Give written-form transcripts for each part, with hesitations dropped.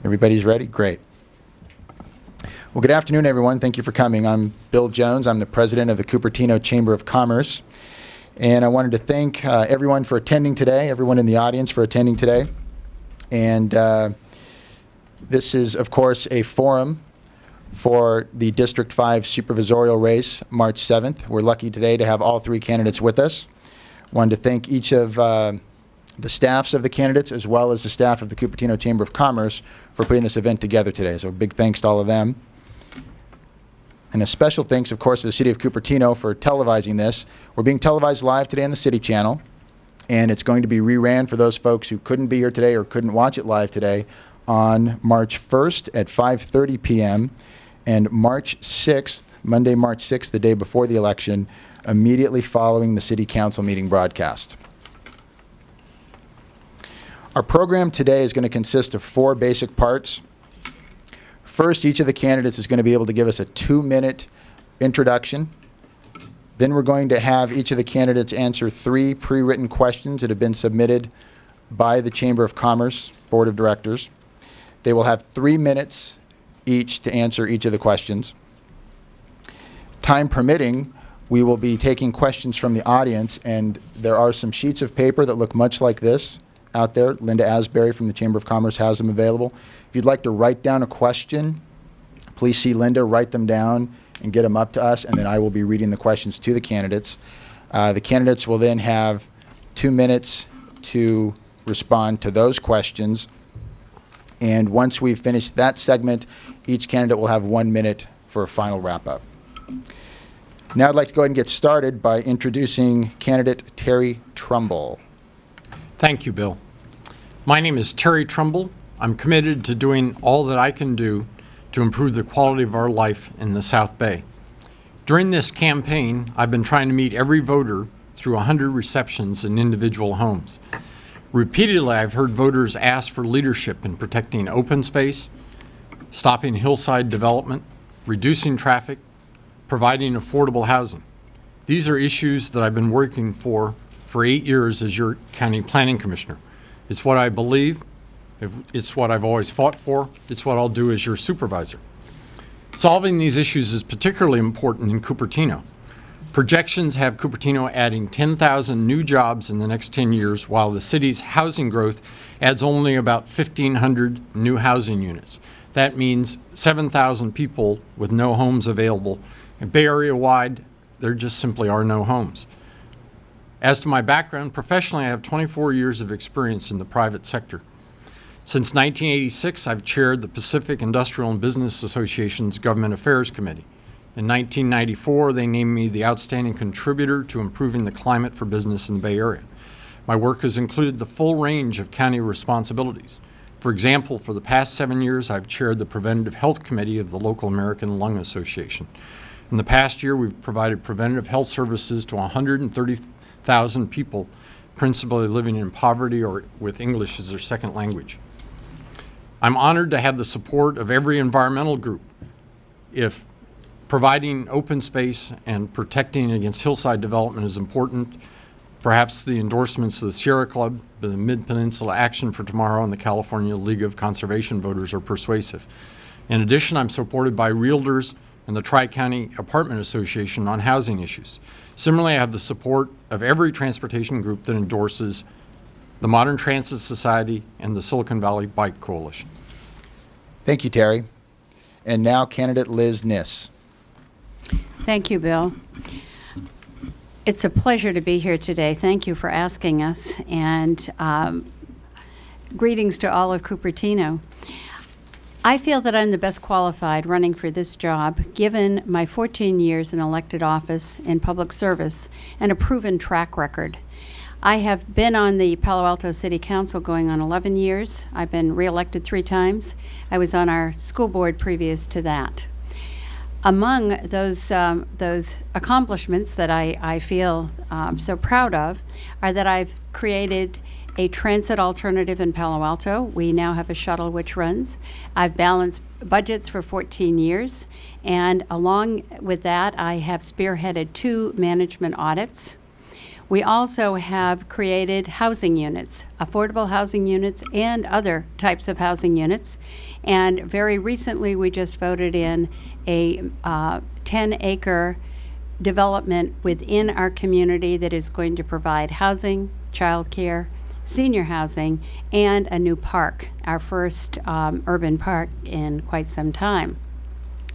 Everybody's ready? Great. Well, good afternoon, everyone. Thank you for coming. I'm Bill Jones. I'm the president of the Cupertino Chamber of Commerce. And I wanted to thank everyone for attending today, everyone in the audience for attending today. And this is, of course, a forum for the District 5 supervisorial race, March 7th. We're lucky today to have all three candidates with us. Wanted to thank each of the staffs of the candidates as well as the staff of the Cupertino Chamber of Commerce for putting this event together today. So a big thanks to all of them. And a special thanks, of course, to the City of Cupertino for televising this. We're being televised live today on the City Channel, and it's going to be reran for those folks who couldn't be here today or couldn't watch it live today on March 1st at 5:30 p.m. and March 6th, Monday, March 6th, the day before the election, immediately following the City Council meeting broadcast. Our program today is going to consist of 4 basic parts. First, each of the candidates is going to be able to give us a 2-minute introduction. Then we're going to have each of the candidates answer 3 pre-written questions that have been submitted by the Chamber of Commerce Board of Directors. They will have 3 minutes each to answer each of the questions. Time permitting, we will be taking questions from the audience, and there are some sheets of paper that look much like this out there. Linda Asbury from the Chamber of Commerce has them available. If you'd like to write down a question, please see Linda, write them down and get them up to us, and then I will be reading the questions to the candidates. The candidates will then have 2 minutes to respond to those questions. And once we've finished that segment, each candidate will have 1 minute for a final wrap-up. Now I'd like to go ahead and get started by introducing candidate Terry Trumbull. Thank you, Bill. My name is Terry Trumbull. I'm committed to doing all that I can do to improve the quality of our life in the South Bay. During this campaign, I've been trying to meet every voter through 100 receptions in individual homes. Repeatedly, I've heard voters ask for leadership in protecting open space, stopping hillside development, reducing traffic, providing affordable housing. These are issues that I've been working for 8 years as your county planning commissioner. It's what I believe, it's what I've always fought for, it's what I'll do as your supervisor. Solving these issues is particularly important in Cupertino. Projections have Cupertino adding 10,000 new jobs in the next 10 years, while the city's housing growth adds only about 1,500 new housing units. That means 7,000 people with no homes available. And Bay Area-wide, there just simply are no homes. As to my background, professionally, I have 24 years of experience in the private sector. Since 1986, I've chaired the Pacific Industrial and Business Association's Government Affairs Committee. In 1994, they named me the outstanding contributor to improving the climate for business in the Bay Area. My work has included the full range of county responsibilities. For example, for the past 7 years, I've chaired the Preventative Health Committee of the local American Lung Association. In the past year, we've provided preventative health services to 130,000 people, principally living in poverty or with English as their second language. I'm honored to have the support of every environmental group. If providing open space and protecting against hillside development is important, perhaps the endorsements of the Sierra Club, the Mid-Peninsula Action for Tomorrow, and the California League of Conservation Voters are persuasive. In addition, I'm supported by realtors and the Tri-County Apartment Association on housing issues. Similarly, I have the support of every transportation group that endorses the Modern Transit Society and the Silicon Valley Bike Coalition. Thank you, Terry. And now, candidate Liz Kniss. Thank you, Bill. It's a pleasure to be here today. Thank you for asking us, and greetings to all of Cupertino. I feel that I'm the best qualified running for this job, given my 14 years in elected office in public service and a proven track record. I have been on the Palo Alto City Council going on 11 years. I've been reelected 3 times. I was on our school board previous to that. Among those accomplishments that I feel so proud of are that I've created a transit alternative in Palo Alto. We now have a shuttle which runs. I've balanced budgets for 14 years, and along with that, I have spearheaded 2 management audits. We also have created housing units, affordable housing units and other types of housing units. And very recently, we just voted in a 10-acre development within our community that is going to provide housing, childcare, senior housing, and a new park, our first urban park in quite some time.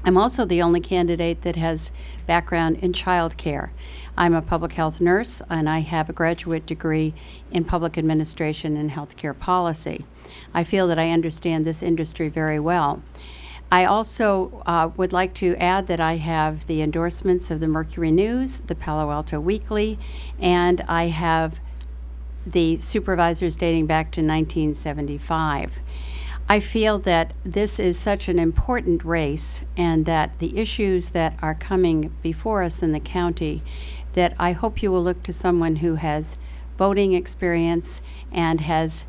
I'm also the only candidate that has background in childcare. I'm a public health nurse, and I have a graduate degree in public administration and healthcare policy. I feel that I understand this industry very well. I also would like to add that I have the endorsements of the Mercury News, the Palo Alto Weekly, and I have the supervisors dating back to 1975. I feel that this is such an important race and that the issues that are coming before us in the county, that I hope you will look to someone who has voting experience and has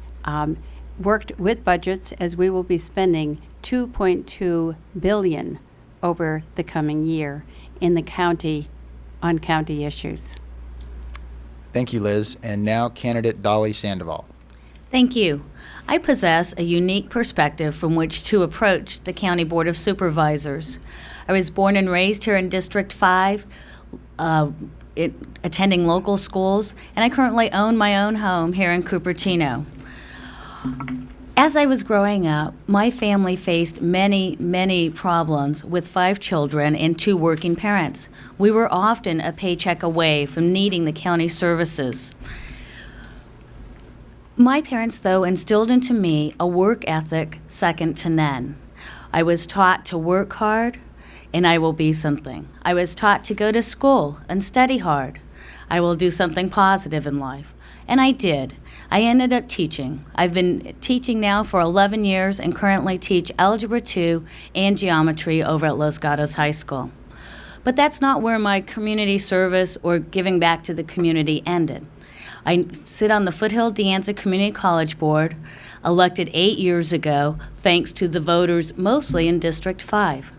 worked with budgets, as we will be spending $2.2 billion over the coming year in the county on county issues. Thank you, Liz. And now candidate Dolly Sandoval. Thank you. I possess a unique perspective from which to approach the County Board of Supervisors. I was born and raised here in District 5, attending local schools, and I currently own my own home here in Cupertino. As I was growing up, my family faced many, many problems with 5 children and 2 working parents. We were often a paycheck away from needing the county services. My parents, though, instilled into me a work ethic second to none. I was taught to work hard, and I will be something. I was taught to go to school and study hard. I will do something positive in life. And I did. I ended up teaching. I've been teaching now for 11 years and currently teach Algebra 2 and Geometry over at Los Gatos High School. But that's not where my community service or giving back to the community ended. I sit on the Foothill De Anza Community College Board, elected 8 years ago, thanks to the voters mostly in District 5.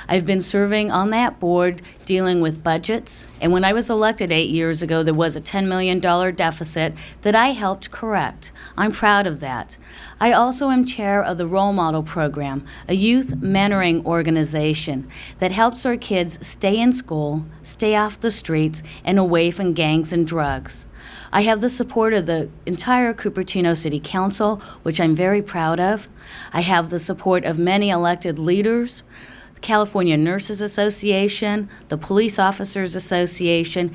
I've been serving on that board dealing with budgets, and when I was elected 8 years ago, there was a $10 million deficit that I helped correct. I'm proud of that. I also am chair of the Role Model Program, a youth mentoring organization that helps our kids stay in school, stay off the streets, and away from gangs and drugs. I have the support of the entire Cupertino City Council, which I'm very proud of. I have the support of many elected leaders, the California Nurses Association, the Police Officers Association,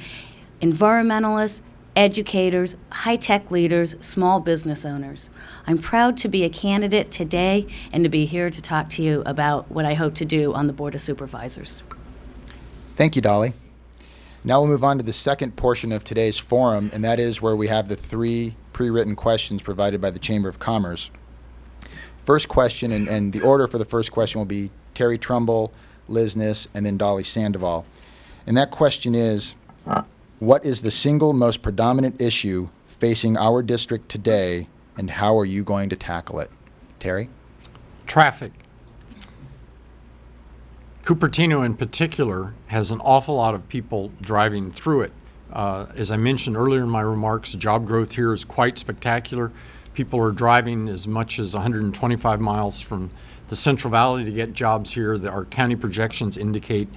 environmentalists, educators, high-tech leaders, small business owners. I'm proud to be a candidate today and to be here to talk to you about what I hope to do on the Board of Supervisors. Thank you, Dolly. Now we'll move on to the second portion of today's forum, and that is where we have the 3 pre-written questions provided by the Chamber of Commerce. First question, and the order for the first question will be Terry Trumbull, Liz Kniss, and then Dolly Sandoval. And that question is, what is the single most predominant issue facing our district today, and how are you going to tackle it? Terry? Traffic. Cupertino in particular has an awful lot of people driving through it. As I mentioned earlier in my remarks, job growth here is quite spectacular. People are driving as much as 125 miles from the Central Valley to get jobs here. Our county projections indicate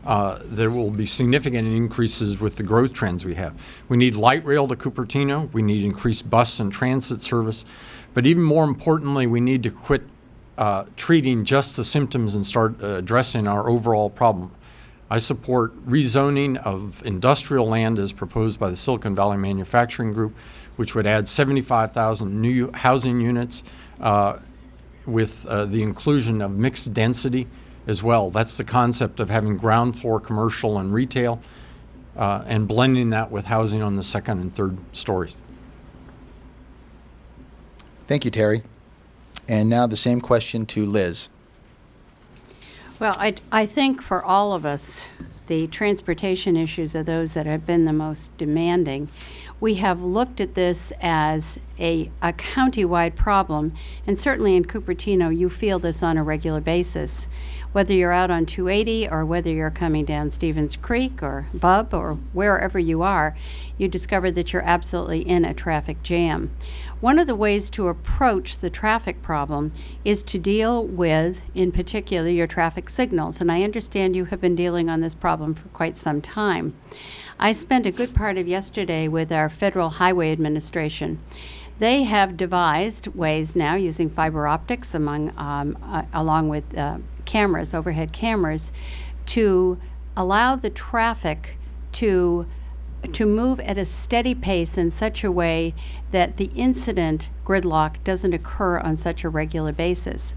there will be significant increases with the growth trends we have. We need light rail to Cupertino. We need increased bus and transit service. But even more importantly, we need to quit treating just the symptoms and start addressing our overall problem. I support rezoning of industrial land as proposed by the Silicon Valley Manufacturing Group, which would add 75,000 new housing units with the inclusion of mixed density as well. That's the concept of having ground floor commercial and retail and blending that with housing on the second and third stories. Thank you, Terry. And now the same question to Liz. Well, I think for all of us, the transportation issues are those that have been the most demanding. We have looked at this as a county-wide problem, and certainly in Cupertino, you feel this on a regular basis. Whether you're out on 280 or whether you're coming down Stevens Creek or Bub or wherever you are, you discover that you're absolutely in a traffic jam. One of the ways to approach the traffic problem is to deal with, in particular, your traffic signals. And I understand you have been dealing on this problem for quite some time. I spent a good part of yesterday with our Federal Highway Administration. They have devised ways now using fiber optics along with cameras, overhead cameras, to allow the traffic to move at a steady pace in such a way that the incident gridlock doesn't occur on such a regular basis.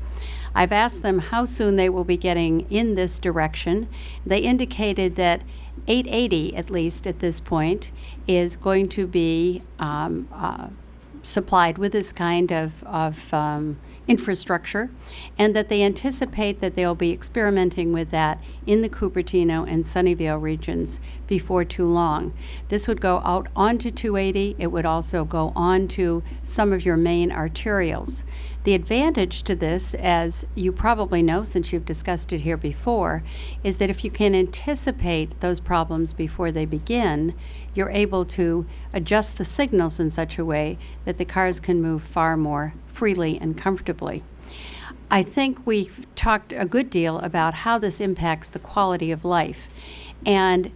I've asked them how soon they will be getting in this direction. They indicated that 880, at least at this point, is going to be supplied with this kind of infrastructure, and that they anticipate that they'll be experimenting with that in the Cupertino and Sunnyvale regions before too long. This would go out onto 280. It would also go on to some of your main arterials. The advantage to this, as you probably know since you've discussed it here before, is that if you can anticipate those problems before they begin, you're able to adjust the signals in such a way that the cars can move far more freely and comfortably. I think we've talked a good deal about how this impacts the quality of life. And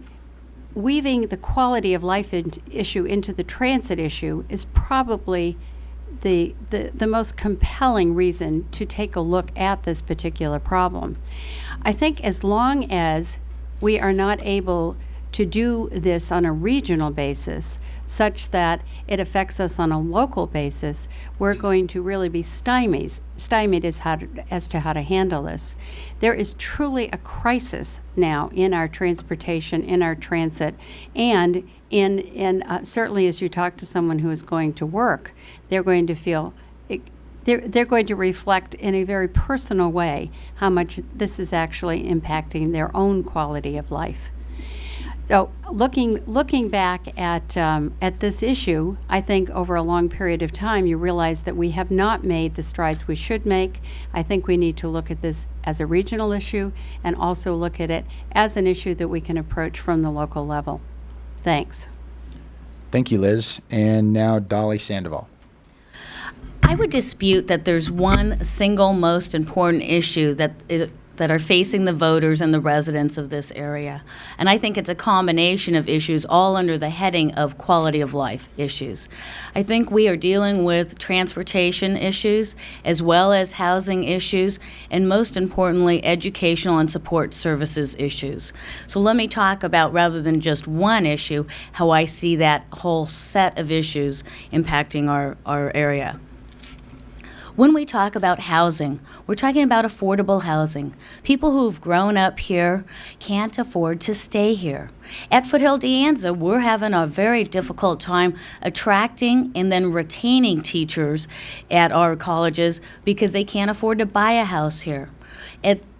weaving the quality of life issue into the transit issue is probably the most compelling reason to take a look at this particular problem. I think as long as we are not able to do this on a regional basis, such that it affects us on a local basis, we're going to really be stymied as to how to handle this. There is truly a crisis now in our transportation, in our transit, and in certainly as you talk to someone who is going to work, they're going to feel they're going to reflect in a very personal way how much this is actually impacting their own quality of life. So looking back at this issue, I think over a long period of time, you realize that we have not made the strides we should make. I think we need to look at this as a regional issue and also look at it as an issue that we can approach from the local level. Thanks. Thank you, Liz. And now Dolly Sandoval. I would dispute that there's one single most important issue that are facing the voters and the residents of this area. And I think it's a combination of issues all under the heading of quality of life issues. I think we are dealing with transportation issues as well as housing issues, and most importantly, educational and support services issues. So let me talk about, rather than just one issue, how I see that whole set of issues impacting our area. When we talk about housing, we're talking about affordable housing. People who've grown up here can't afford to stay here. At Foothill De Anza, we're having a very difficult time attracting and then retaining teachers at our colleges because they can't afford to buy a house here.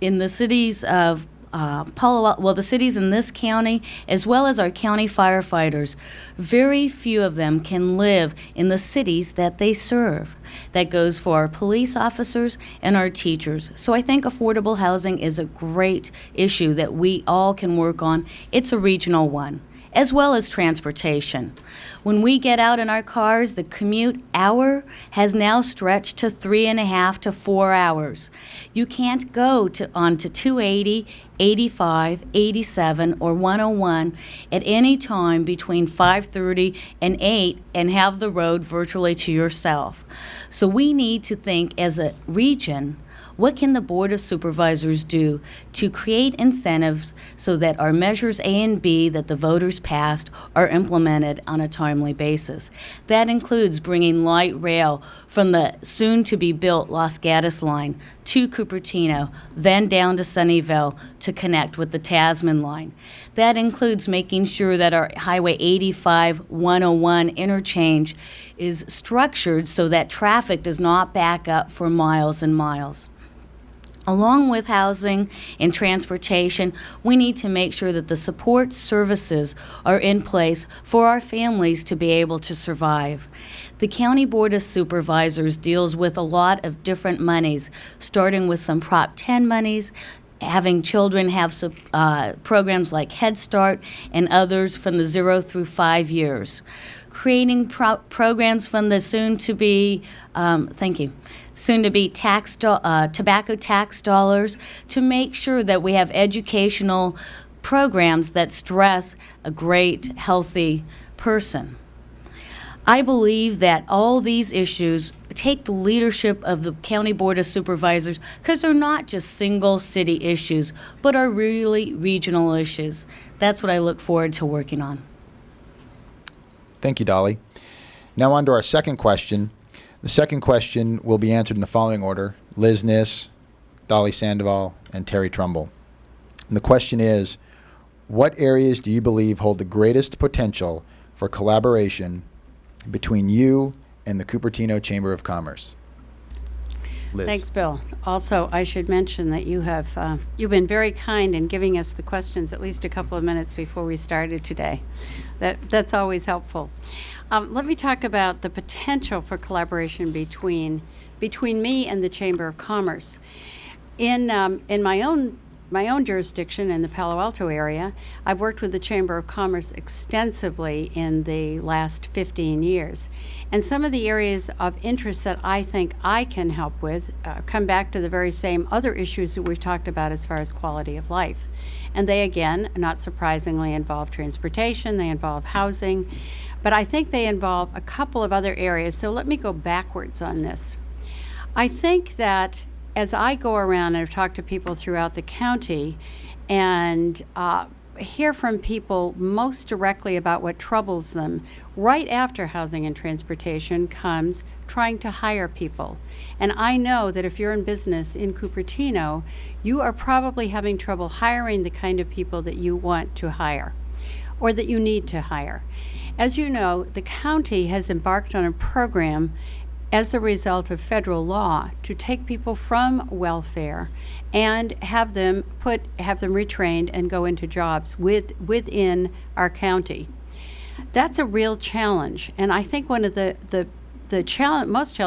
In the cities of the cities in this county, as well as our county firefighters, very few of them can live in the cities that they serve. That goes for our police officers and our teachers. So I think affordable housing is a great issue that we all can work on. It's a regional one, as well as transportation. When we get out in our cars, the commute hour has now stretched to 3.5 to 4 hours. You can't go onto 280, 85, 87, or 101 at any time between 5:30 and 8 and have the road virtually to yourself. So we need to think as a region, what can the Board of Supervisors do to create incentives so that our measures A and B that the voters passed are implemented on a timely basis? That includes bringing light rail from the soon-to-be-built Los Gatos line to Cupertino, then down to Sunnyvale to connect with the Tasman line. That includes making sure that our Highway 85-101 interchange is structured so that traffic does not back up for miles and miles. Along with housing and transportation, we need to make sure that the support services are in place for our families to be able to survive. The County Board of Supervisors deals with a lot of different monies, starting with some Prop 10 monies, having children have programs like Head Start and others from the 0 through 5 years, creating programs from the soon-to-be tobacco tax dollars to make sure that we have educational programs that stress a great, healthy person. I believe that all these issues take the leadership of the County Board of Supervisors because they're not just single city issues, but are really regional issues. That's what I look forward to working on. Thank you, Dolly. Now on to our second question. The second question will be answered in the following order: Liz Kniss, Dolly Sandoval, and Terry Trumbull. And the question is, what areas do you believe hold the greatest potential for collaboration between you and the Cupertino Chamber of Commerce? Liz. Thanks, Bill. Also, I should mention that you've been very kind in giving us the questions at least a couple of minutes before we started today. That's always helpful. Let me talk about the potential for collaboration between me and the Chamber of Commerce. In my own jurisdiction in the Palo Alto area, I've worked with the Chamber of Commerce extensively in the last 15 years. And some of the areas of interest that I think I can help with come back to the very same other issues that we've talked about as far as quality of life. And they, again, not surprisingly, involve transportation, they involve housing, but I think they involve a couple of other areas. So let me go backwards on this. I think that as I go around and talk to people throughout the county and hear from people most directly about what troubles them, right after housing and transportation comes trying to hire people. And I know that if you're in business in Cupertino, you are probably having trouble hiring the kind of people that you want to hire or that you need to hire. As you know, the county has embarked on a program as the result of federal law to take people from welfare and have them retrained and go into jobs within our county. That's a real challenge, and I think one of the most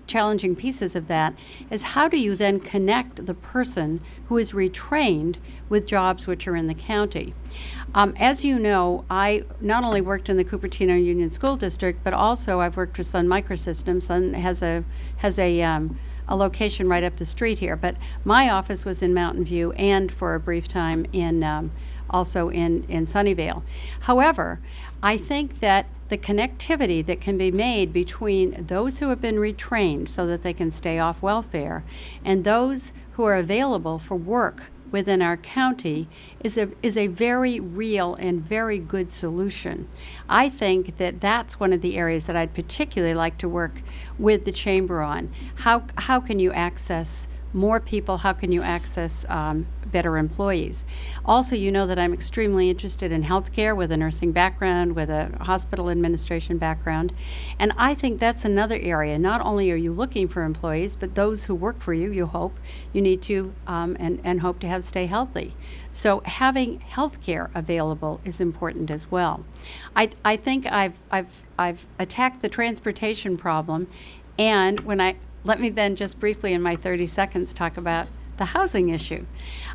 challenging pieces of that is how do you then connect the person who is retrained with jobs which are in the county. As you know, I not only worked in the Cupertino Union School District, but also I've worked with Sun Microsystems. Sun has a location right up the street here, but my office was in Mountain View and for a brief time also in Sunnyvale. However, I think that the connectivity that can be made between those who have been retrained so that they can stay off welfare and those who are available for work within our county is a very real and very good solution. I think that that's one of the areas that I'd particularly like to work with the Chamber on. How can you access more people? How can you access better employees? Also, you know that I'm extremely interested in healthcare with a nursing background, with a hospital administration background. And I think that's another area. Not only are you looking for employees, but those who work for you, you hope, you need to and hope to have stay healthy. So having healthcare available is important as well. I think I've attacked the transportation problem, and let me then just briefly in my 30 seconds talk about the housing issue.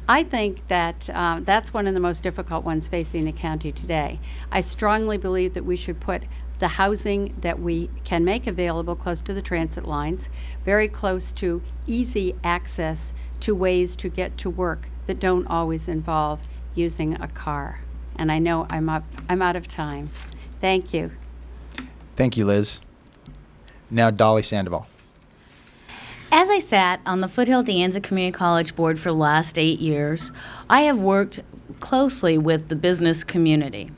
I think that that's one of the most difficult ones facing the county today. I strongly believe that we should put the housing that we can make available close to the transit lines, very close to easy access to ways to get to work that don't always involve using a car. And I know I'm out of time. Thank you. Thank you, Liz. Now Dolly Sandoval. As I sat on the Foothill De Anza Community College board for the last 8 years, I have worked closely with the business community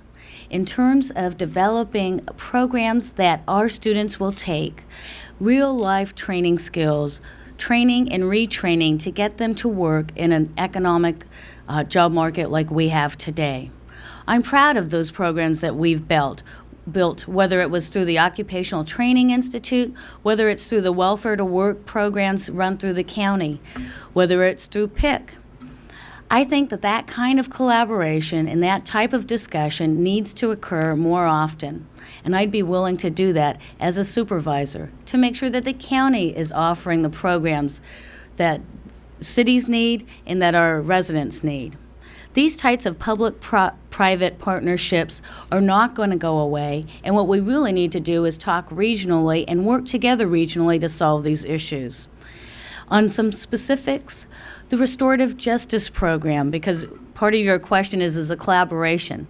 in terms of developing programs that our students will take, real-life training skills, training and retraining to get them to work in an economic job market like we have today. I'm proud of those programs that we've built, whether it was through the Occupational Training Institute, whether it's through the Welfare to Work programs run through the county, whether it's through PIC. I think that kind of collaboration and that type of discussion needs to occur more often. And I'd be willing to do that as a supervisor to make sure that the county is offering the programs that cities need and that our residents need. These types of public-private partnerships are not going to go away, and what we really need to do is talk regionally and work together regionally to solve these issues. On some specifics, the restorative justice program, because part of your question is a collaboration.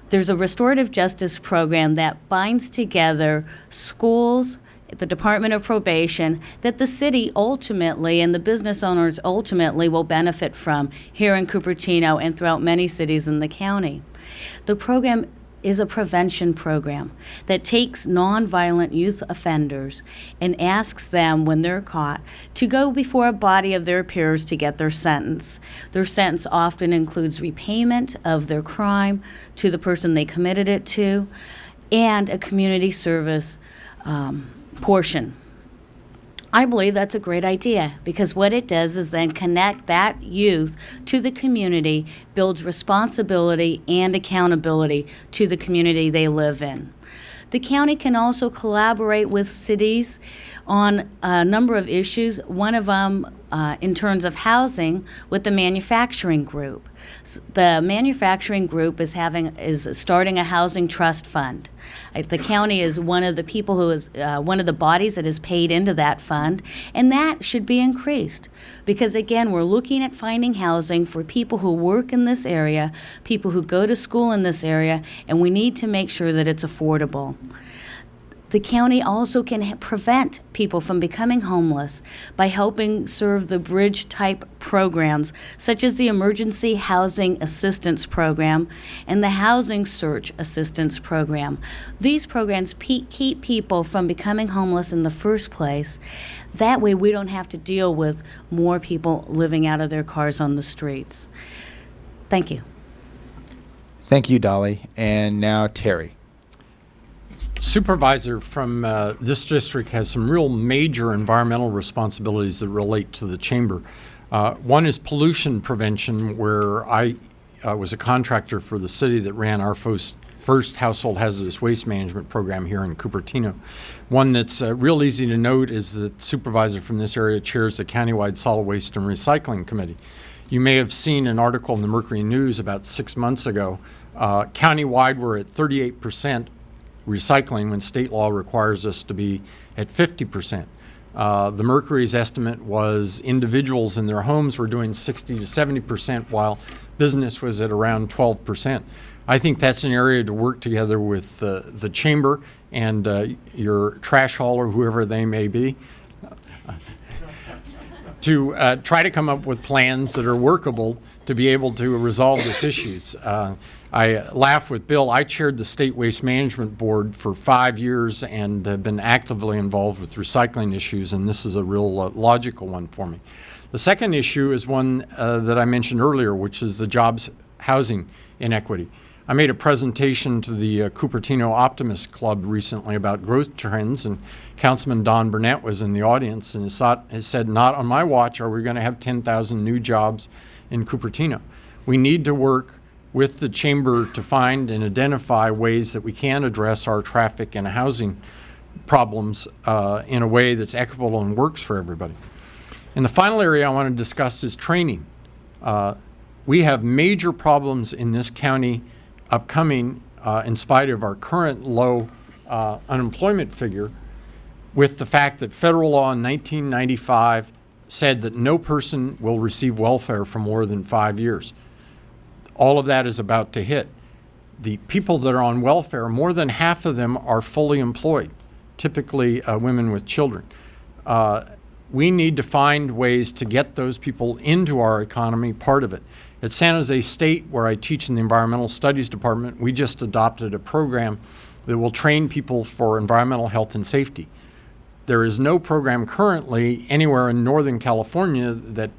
There's a restorative justice program that binds together schools, the Department of Probation, that the city ultimately and the business owners ultimately will benefit from here in Cupertino and throughout many cities in the county. The program is a prevention program that takes nonviolent youth offenders and asks them, when they're caught, to go before a body of their peers to get their sentence. Their sentence often includes repayment of their crime to the person they committed it to and a community service portion. I believe that's a great idea because what it does is then connect that youth to the community, builds responsibility and accountability to the community they live in. The county can also collaborate with cities on a number of issues, one of them in terms of housing with the manufacturing group. The manufacturing group is starting a housing trust fund. The county is one of the people who is one of the bodies that is paid into that fund, and that should be increased because, again, we're looking at finding housing for people who work in this area, people who go to school in this area, and we need to make sure that it's affordable. The county also can prevent people from becoming homeless by helping serve the bridge-type programs, such as the Emergency Housing Assistance Program and the Housing Search Assistance Program. These programs keep people from becoming homeless in the first place. That way we don't have to deal with more people living out of their cars on the streets. Thank you. Thank you, Dolly. And now Terry. Supervisor from this district has some real major environmental responsibilities that relate to the chamber. One is pollution prevention, where I was a contractor for the city that ran our first household hazardous waste management program here in Cupertino. One that's real easy to note is that supervisor from this area chairs the countywide solid waste and recycling committee. You may have seen an article in the Mercury News about 6 months ago. Countywide, we're at 38% recycling when state law requires us to be at 50%. The Mercury's estimate was individuals in their homes were doing 60 to 70% while business was at around 12%. I think that's an area to work together with the chamber and your trash hauler, whoever they may be, to try to come up with plans that are workable to be able to resolve these issues. I laugh with Bill. I chaired the State Waste Management Board for 5 years and have been actively involved with recycling issues, and this is a real logical one for me. The second issue is one that I mentioned earlier, which is the jobs housing inequity. I made a presentation to the Cupertino Optimist Club recently about growth trends, and Councilman Don Burnett was in the audience and said, not on my watch are we going to have 10,000 new jobs in Cupertino. We need to work with the chamber to find and identify ways that we can address our traffic and housing problems in a way that's equitable and works for everybody. And the final area I want to discuss is training. We have major problems in this county upcoming, in spite of our current low unemployment figure, with the fact that federal law in 1995 said that no person will receive welfare for more than 5 years. All of that is about to hit. The people that are on welfare, more than half of them are fully employed, typically women with children. We need to find ways to get those people into our economy, part of it. At San Jose State, where I teach in the Environmental Studies Department, we just adopted a program that will train people for environmental health and safety. There is no program currently anywhere in Northern California that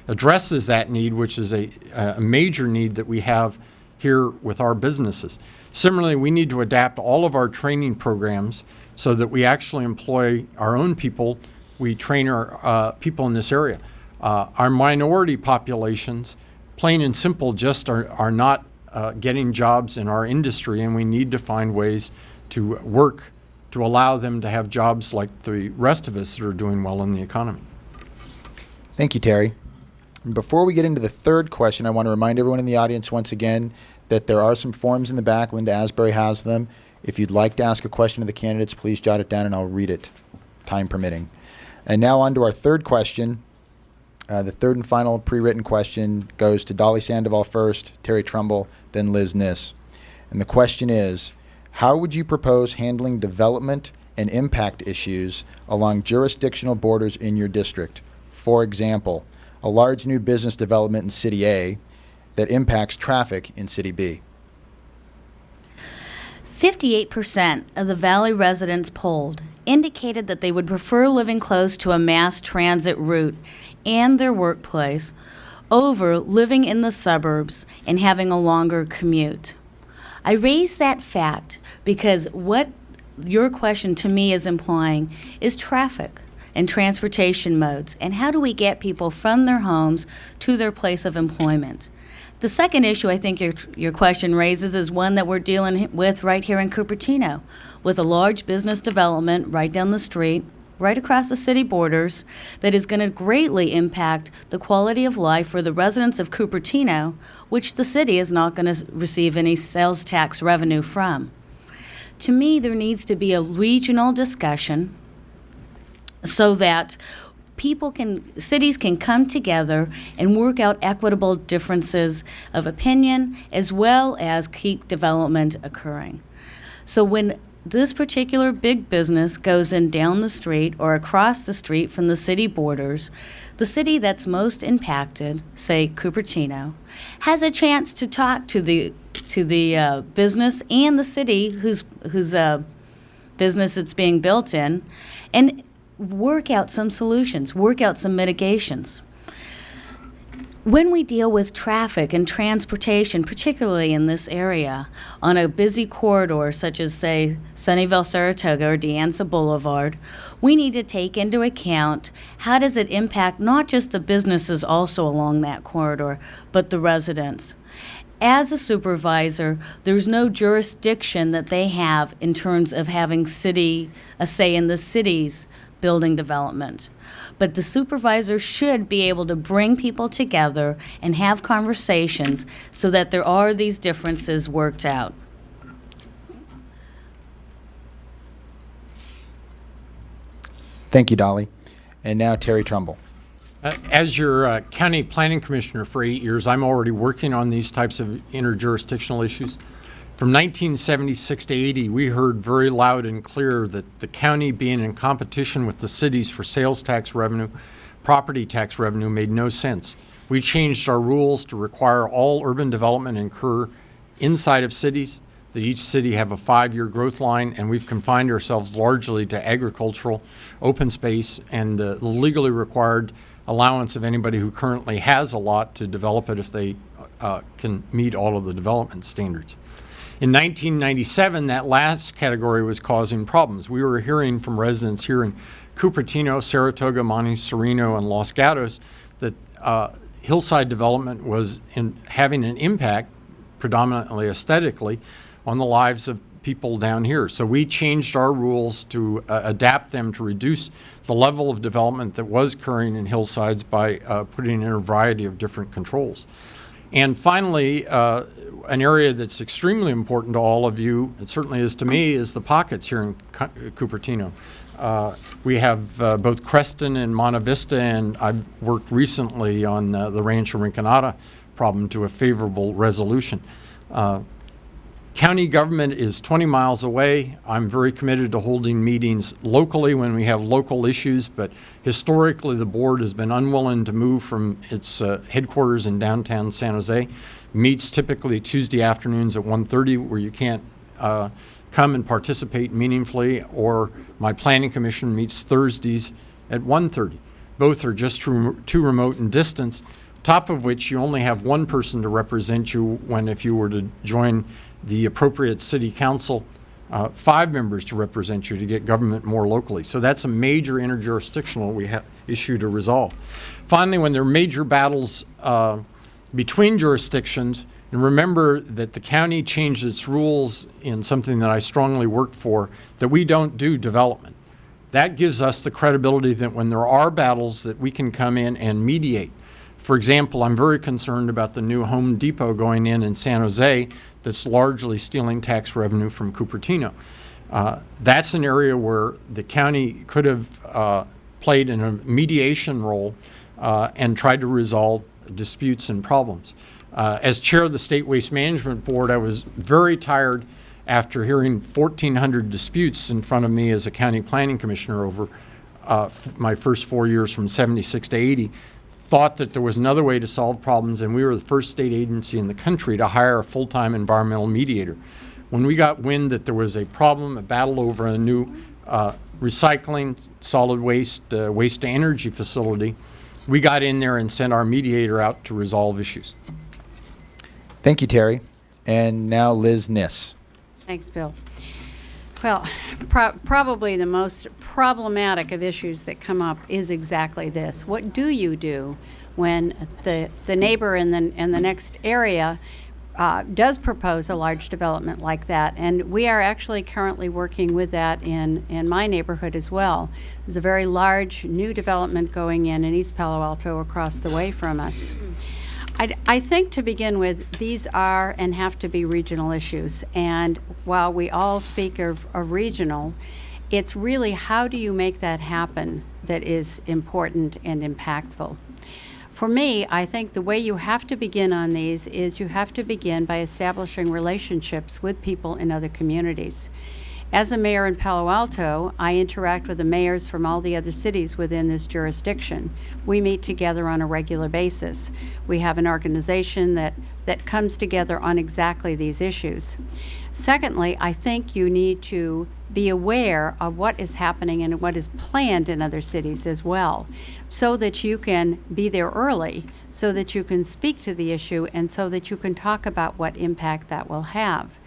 addresses that need, which is a major need that we have here with our businesses. Similarly, we need to adapt all of our training programs so that we actually employ our own people. We train our people in this area. Our minority populations, plain and simple, just are not getting jobs in our industry, and we need to find ways to work to allow them to have jobs like the rest of us that are doing well in the economy. Thank you, Terry. And before we get into the third question, I want to remind everyone in the audience once again that there are some forms in the back. Linda Asbury has them. If you'd like to ask a question of the candidates, please jot it down and I'll read it, time permitting. And now on to our third question. The third and final pre-written question goes to Dolly Sandoval first, Terry Trumbull, then Liz Kniss. And the question is, how would you propose handling development and impact issues along jurisdictional borders in your district? For example, a large new business development in City A that impacts traffic in City B. 58% of the Valley residents polled indicated that they would prefer living close to a mass transit route and their workplace over living in the suburbs and having a longer commute. I raise that fact because what your question to me is implying is traffic and transportation modes, and how do we get people from their homes to their place of employment. The second issue I think your question raises is one that we're dealing with right here in Cupertino, with a large business development right down the street, right across the city borders, that is going to greatly impact the quality of life for the residents of Cupertino, which the city is not going to receive any sales tax revenue from. To me, there needs to be a regional discussion so that cities can come together and work out equitable differences of opinion as well as keep development occurring. So when this particular big business goes in down the street or across the street from the city borders, the city that's most impacted, say Cupertino, has a chance to talk to the business and the city whose business it's being built in, and work out some solutions, work out some mitigations. When we deal with traffic and transportation, particularly in this area, on a busy corridor such as, say, Sunnyvale-Saratoga or De Anza Boulevard, we need to take into account how does it impact not just the businesses also along that corridor, but the residents. As a supervisor, there's no jurisdiction that they have in terms of having a say in the city's building development. But the supervisor should be able to bring people together and have conversations so that there are these differences worked out. Thank you, Dolly. And now Terry Trumbull. As your county planning commissioner for 8 years, I'm already working on these types of interjurisdictional issues. From 1976 to 80, we heard very loud and clear that the county being in competition with the cities for sales tax revenue, property tax revenue made no sense. We changed our rules to require all urban development incur inside of cities, that each city have a 5-year growth line, and we've confined ourselves largely to agricultural, open space, and the legally required allowance of anybody who currently has a lot to develop it if they can meet all of the development standards. In 1997, that last category was causing problems. We were hearing from residents here in Cupertino, Saratoga, Monte Sereno, and Los Gatos that hillside development was having an impact, predominantly aesthetically, on the lives of people down here. So we changed our rules to adapt them to reduce the level of development that was occurring in hillsides by putting in a variety of different controls. And finally, an area that's extremely important to all of you, it certainly is to me, is the pockets here in Cupertino. We have both Creston and Monte Vista, and I've worked recently on the Rancho Rinconada problem to a favorable resolution. County government is 20 miles away. I'm very committed to holding meetings locally when we have local issues, but historically the board has been unwilling to move from its headquarters in downtown San Jose. Meets typically Tuesday afternoons at 1:30 where you can't come and participate meaningfully, or my planning commission meets Thursdays at 1:30. Both are just too remote in distance, top of which you only have one person to represent you when, if you were to join the appropriate city council, 5 members to represent you to get government more locally. So that's a major interjurisdictional issue to resolve. Finally, when there are major battles between jurisdictions, and remember that the county changed its rules in something that I strongly work for, that we don't do development. That gives us the credibility that when there are battles that we can come in and mediate. For example, I'm very concerned about the new Home Depot going in San Jose that's largely stealing tax revenue from Cupertino. That's an area where the county could have played in a mediation role and tried to resolve disputes and problems. As chair of the State Waste Management Board, I was very tired after hearing 1,400 disputes in front of me as a county planning commissioner over my first 4 years from 76 to 80. Thought that there was another way to solve problems, and we were the first state agency in the country to hire a full-time environmental mediator. When we got wind that there was a problem, a battle over a new recycling, solid waste, waste-to-energy facility, we got in there and sent our mediator out to resolve issues. Thank you, Terry. And now Liz Kniss. Thanks, Bill. Well, probably the most problematic of issues that come up is exactly this. What do you do when the neighbor in the next area does propose a large development like that? And we are actually currently working with that in my neighborhood as well. There's a very large new development going in East Palo Alto across the way from us. I think to begin with, these are and have to be regional issues. And while we all speak of regional, it's really how do you make that happen that is important and impactful. For me, I think the way you have to begin on these is you have to begin by establishing relationships with people in other communities. As a mayor in Palo Alto, I interact with the mayors from all the other cities within this jurisdiction. We meet together on a regular basis. We have an organization that comes together on exactly these issues. Secondly, I think you need to be aware of what is happening and what is planned in other cities as well, so that you can be there early, so that you can speak to the issue, and so that you can talk about what impact that will have.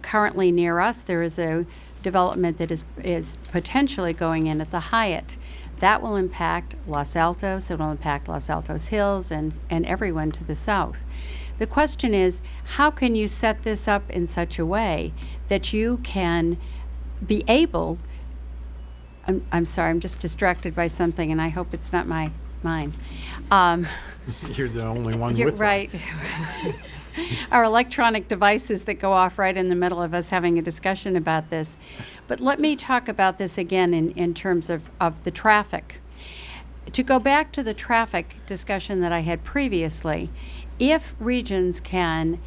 Currently near us, there is a development that is potentially going in at the Hyatt. That will impact Los Altos, it will impact Los Altos Hills and everyone to the south. The question is, how can you set this up in such a way that you can be able, I'm sorry, I'm just distracted by something and I hope it's not mine. You're the only one You're with right. Our electronic devices that go off right in the middle of us having a discussion about this. But let me talk about this again in terms of the traffic. To go back to the traffic discussion that I had previously, if regions can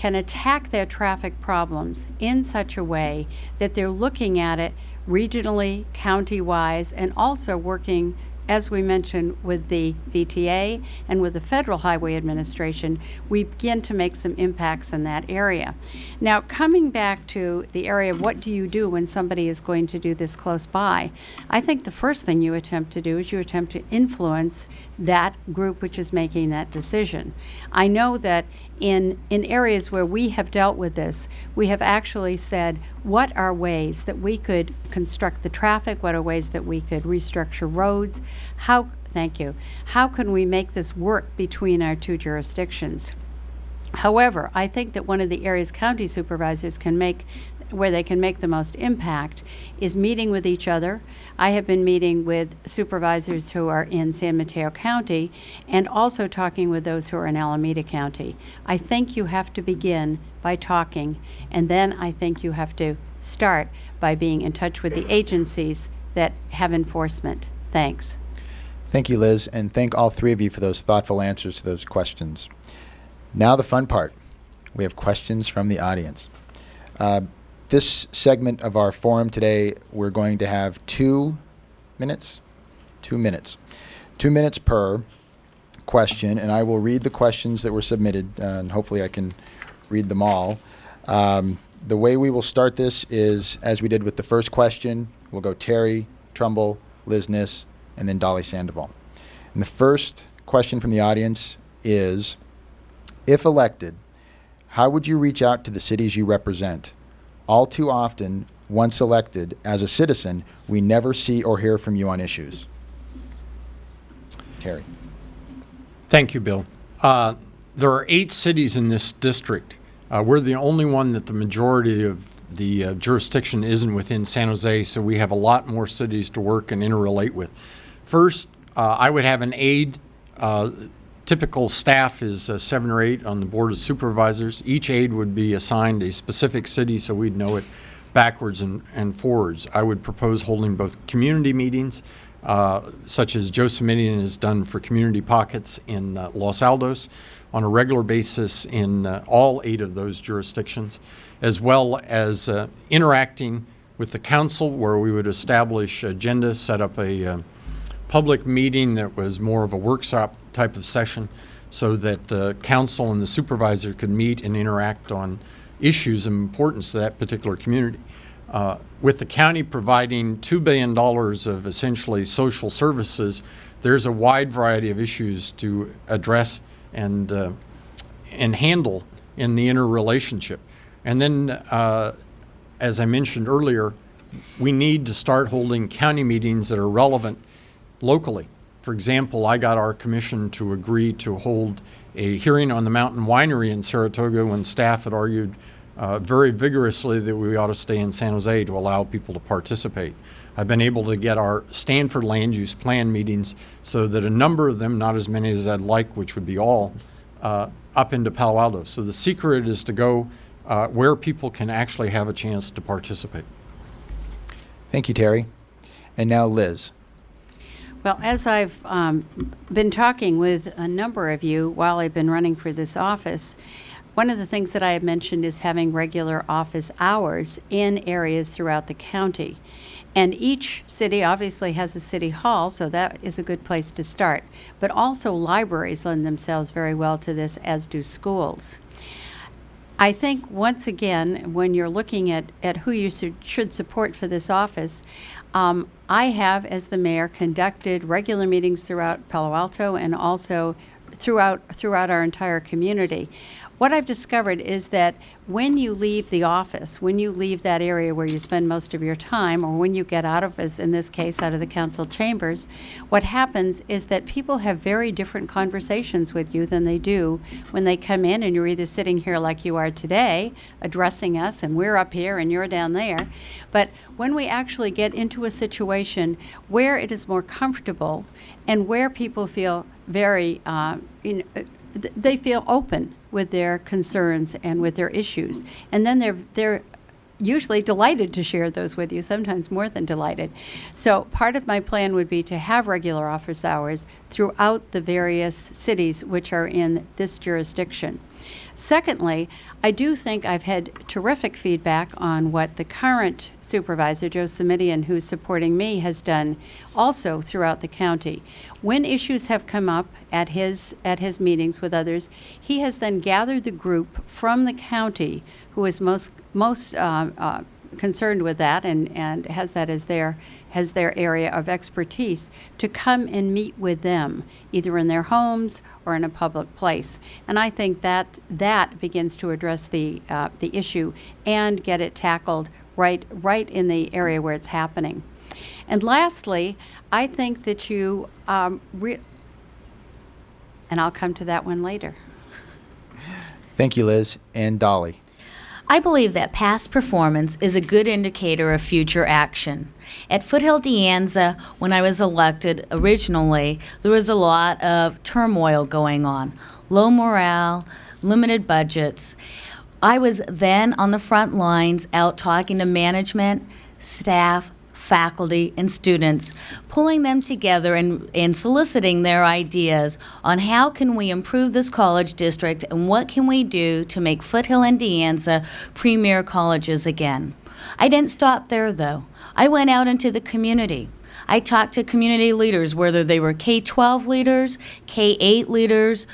attack their traffic problems in such a way that they're looking at it regionally, county-wise, and also working, as we mentioned, with the VTA and with the Federal Highway Administration, we begin to make some impacts in that area. Now, coming back to the area of what do you do when somebody is going to do this close by, I think the first thing you attempt to do is you attempt to influence that group which is making that decision. I know that in areas where we have dealt with this, we have actually said, what are ways that we could construct the traffic? What are ways that we could restructure roads? How can we make this work between our two jurisdictions? However, I think that one of the areas county supervisors can make, where they can make the most impact, is meeting with each other. I have been meeting with supervisors who are in San Mateo County and also talking with those who are in Alameda County. I think you have to begin by talking, and then I think you have to start by being in touch with the agencies that have enforcement. Thanks. Thank you, Liz, and thank all three of you for those thoughtful answers to those questions. Now the fun part. We have questions from the audience. This segment of our forum today, we're going to have 2 minutes. 2 minutes. 2 minutes per question, and I will read the questions that were submitted, and hopefully I can read them all. The way we will start this is, as we did with the first question, we'll go Terry Trumbull, Liz Kniss, and then Dolly Sandoval. And the first question from the audience is, if elected, how would you reach out to the cities you represent? All too often, once elected, as a citizen, we never see or hear from you on issues. Terry. Thank you, Bill. There are 8 cities in this district. We're the only one that the majority of the jurisdiction isn't within San Jose, so we have a lot more cities to work and interrelate with. First, I would have an aide. Typical staff is 7 or 8 on the Board of Supervisors. Each aide would be assigned a specific city so we'd know it backwards and forwards. I would propose holding both community meetings, such as Joe Simitian has done for Community Pockets in Los Altos, on a regular basis in all 8 of those jurisdictions, as well as interacting with the council, where we would establish agendas, set up a public meeting that was more of a workshop type of session, so that the council and the supervisor could meet and interact on issues of importance to that particular community. With the county providing $2 billion of essentially social services, there's a wide variety of issues to address and handle in the interrelationship. And then, as I mentioned earlier, we need to start holding county meetings that are relevant locally. For example, I got our commission to agree to hold a hearing on the Mountain Winery in Saratoga when staff had argued very vigorously that we ought to stay in San Jose to allow people to participate. I've been able to get our Stanford Land Use Plan meetings so that a number of them, not as many as I'd like, which would be all, up into Palo Alto. So the secret is to go where people can actually have a chance to participate. Thank you, Terry. And now Liz. Well, as I've been talking with a number of you while I've been running for this office, one of the things that I have mentioned is having regular office hours in areas throughout the county. And each city obviously has a city hall, so that is a good place to start. But also libraries lend themselves very well to this, as do schools. I think, once again, when you're looking at who you should support for this office, I have, as the mayor, conducted regular meetings throughout Palo Alto and also throughout our entire community. What I've discovered is that when you leave the office, when you leave that area where you spend most of your time, or when you get out of, as in this case, out of the council chambers, what happens is that people have very different conversations with you than they do when they come in and you're either sitting here like you are today, addressing us, and we're up here and you're down there. But when we actually get into a situation where it is more comfortable and where people feel very, they feel open with their concerns and with their issues. And then they're usually delighted to share those with you, sometimes more than delighted. So part of my plan would be to have regular office hours throughout the various cities which are in this jurisdiction. Secondly, I do think I've had terrific feedback on what the current supervisor, Joe Simitian, who's supporting me, has done also throughout the county. When issues have come up at his meetings with others, he has then gathered the group from the county who is most concerned with that and has that as their area of expertise, to come and meet with them, either in their homes or in a public place. And I think that begins to address the issue and get it tackled right in the area where it's happening. And lastly, I think that you, and I'll come to that one later. Thank you, Liz. And Dolly. I believe that past performance is a good indicator of future action. At Foothill De Anza, when I was elected originally, there was a lot of turmoil going on, low morale, limited budgets. I was then on the front lines out talking to management, staff, faculty, and students, pulling them together and soliciting their ideas on how can we improve this college district and what can we do to make Foothill and De Anza premier colleges again. I didn't stop there, though. I went out into the community. I talked to community leaders, whether they were K-12 leaders, K-8 leaders,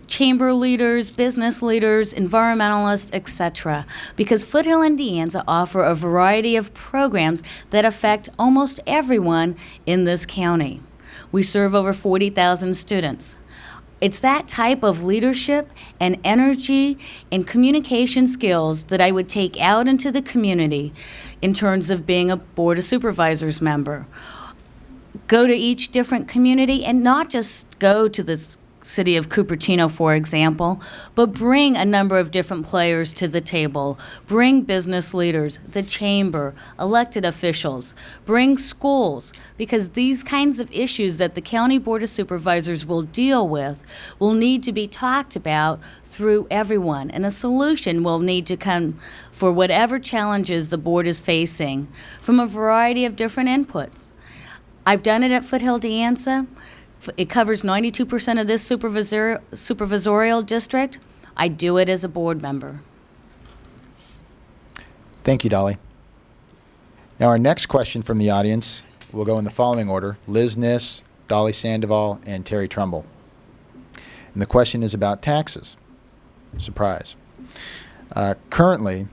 chamber leaders, business leaders, environmentalists, etc. Because Foothill and De Anza offer a variety of programs that affect almost everyone in this county. We serve over 40,000 students. It's that type of leadership and energy and communication skills that I would take out into the community in terms of being a Board of Supervisors member. Go to each different community and not just go to this city of Cupertino, for example, but bring a number of different players to the table. Bring business leaders, the chamber, elected officials, bring schools, because these kinds of issues that the County Board of Supervisors will deal with will need to be talked about through everyone, and a solution will need to come for whatever challenges the board is facing from a variety of different inputs. I've done it at Foothill de Anza. It covers 92% of this supervisorial district. I do it as a board member. Thank you, Dolly. Now, our next question from the audience will go in the following order: Liz Kniss, Dolly Sandoval, and Terry Trumbull. And the question is about taxes. Surprise. Currently,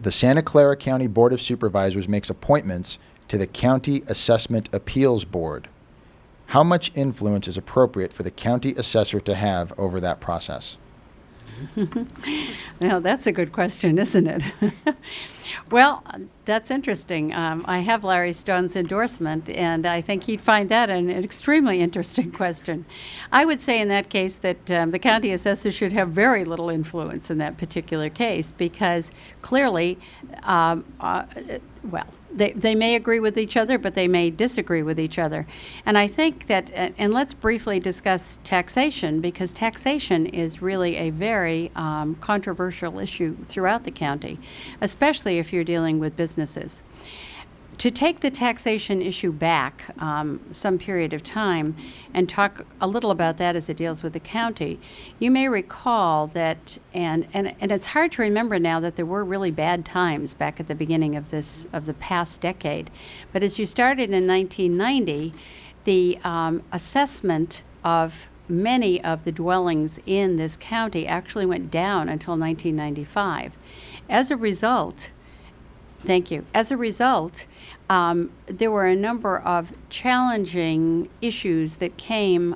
the Santa Clara County Board of Supervisors makes appointments to the County Assessment Appeals Board. How much influence is appropriate for the county assessor to have over that process? Well, that's a good question, isn't it? Well, that's interesting. I have Larry Stone's endorsement, and I think he'd find that an extremely interesting question. I would say in that case that the county assessor should have very little influence in that particular case, because clearly, they may agree with each other, but they may disagree with each other. And I think that, and let's briefly discuss taxation, because taxation is really a very controversial issue throughout the county, especially if you're dealing with businesses. To take the taxation issue back some period of time and talk a little about that as it deals with the county, you may recall that, and it's hard to remember now that there were really bad times back at the beginning of the past decade. But as you started in 1990, the assessment of many of the dwellings in this county actually went down until 1995. As a result, thank you. As a result, there were a number of challenging issues that came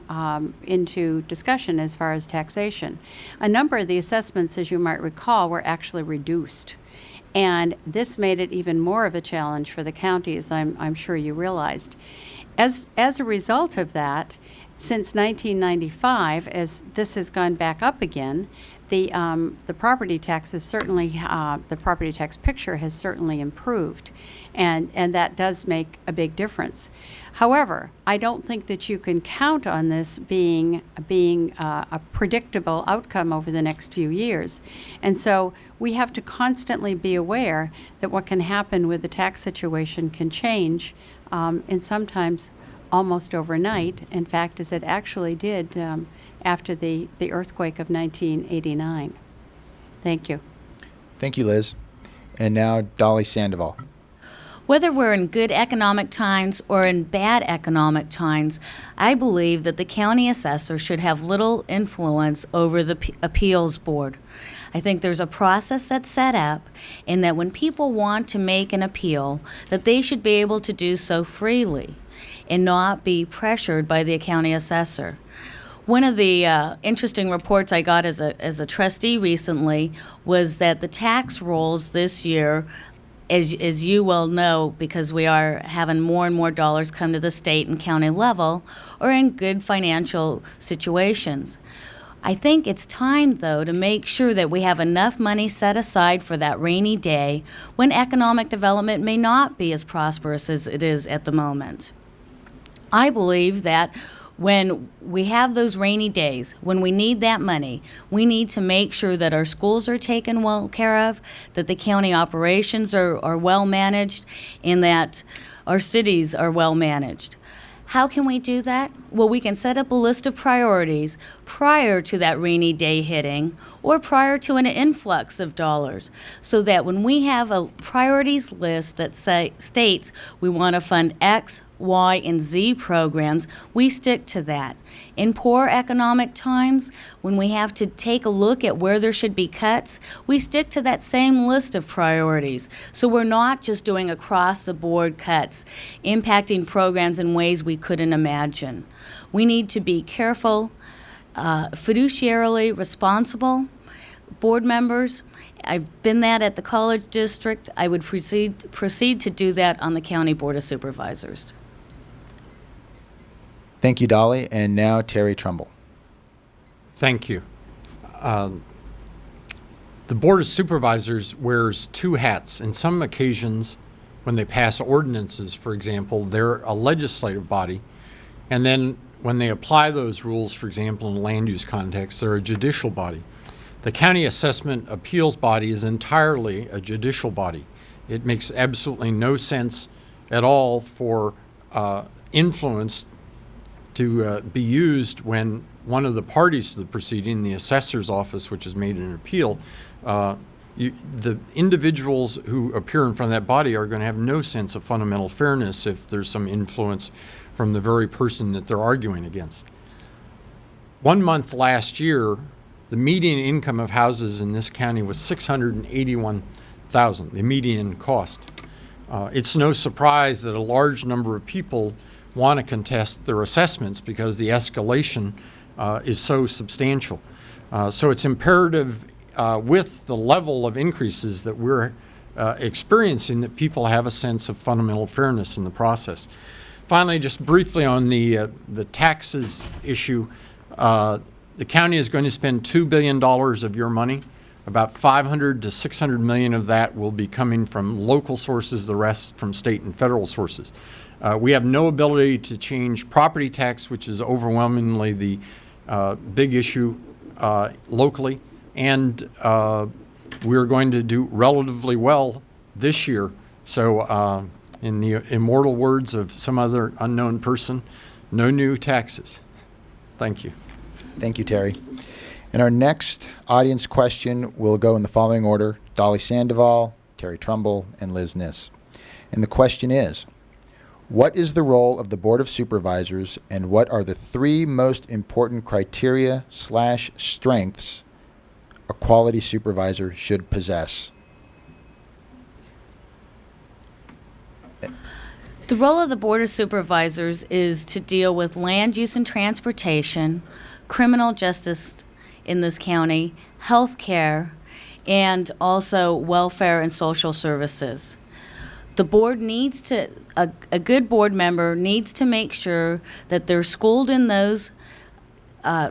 into discussion as far as taxation. A number of the assessments, as you might recall, were actually reduced. And this made it even more of a challenge for the county, as I'm sure you realized. As a result of that, since 1995, as this has gone back up again, the property taxes certainly, the property tax picture has certainly improved, and that does make a big difference. However, I don't think that you can count on this being a predictable outcome over the next few years. And so we have to constantly be aware that what can happen with the tax situation can change, and sometimes almost overnight, in fact, as it actually did after the earthquake of 1989. Thank you. Thank you, Liz. And now, Dolly Sandoval. Whether we're in good economic times or in bad economic times, I believe that the county assessor should have little influence over the appeals board. I think there's a process that's set up, and that when people want to make an appeal, that they should be able to do so freely and not be pressured by the county assessor. One of the interesting reports I got as a trustee recently was that the tax rolls this year, as you well know, because we are having more and more dollars come to the state and county level, are in good financial situations. I think it's time, though, to make sure that we have enough money set aside for that rainy day when economic development may not be as prosperous as it is at the moment. I believe that when we have those rainy days, when we need that money, we need to make sure that our schools are taken well care of, that the county operations are well managed, and that our cities are well managed. How can we do that? Well, we can set up a list of priorities prior to that rainy day hitting or prior to an influx of dollars, so that when we have a priorities list that states we want to fund X, Y, and Z programs, we stick to that. In poor economic times, when we have to take a look at where there should be cuts, we stick to that same list of priorities. So we're not just doing across-the-board cuts, impacting programs in ways we couldn't imagine. We need to be careful, fiduciarily responsible. Board members, I've been that at the college district. I would proceed to do that on the County Board of Supervisors. Thank you, Dolly. And now, Terry Trumbull. Thank you. The Board of Supervisors wears two hats. In some occasions, when they pass ordinances, for example, they're a legislative body. And then when they apply those rules, for example, in a land use context, they're a judicial body. The County Assessment Appeals Body is entirely a judicial body. It makes absolutely no sense at all for influence to be used when one of the parties to the proceeding, the assessor's office, which has made an appeal, the individuals who appear in front of that body are going to have no sense of fundamental fairness if there's some influence from the very person that they're arguing against. 1 month last year, the median income of houses in this county was $681,000, the median cost. It's no surprise that a large number of people want to contest their assessments because the escalation is so substantial. So it's imperative with the level of increases that we're experiencing that people have a sense of fundamental fairness in the process. Finally, just briefly on the taxes issue, the county is going to spend $2 billion of your money. About 500 to 600 million of that will be coming from local sources, the rest from state and federal sources. We have no ability to change property tax, which is overwhelmingly the big issue locally, and we're going to do relatively well this year. So in the immortal words of some other unknown person, no new taxes. Thank you. Thank you, Terry. And our next audience question will go in the following order: Dolly Sandoval, Terry Trumbull, and Liz Kniss. And the question is, what is the role of the Board of Supervisors, and what are the 3 most important criteria/strengths a quality supervisor should possess? The role of the Board of Supervisors is to deal with land use and transportation, criminal justice in this county, health care, and also welfare and social services. The board needs to, a good board member needs to make sure that they're schooled in those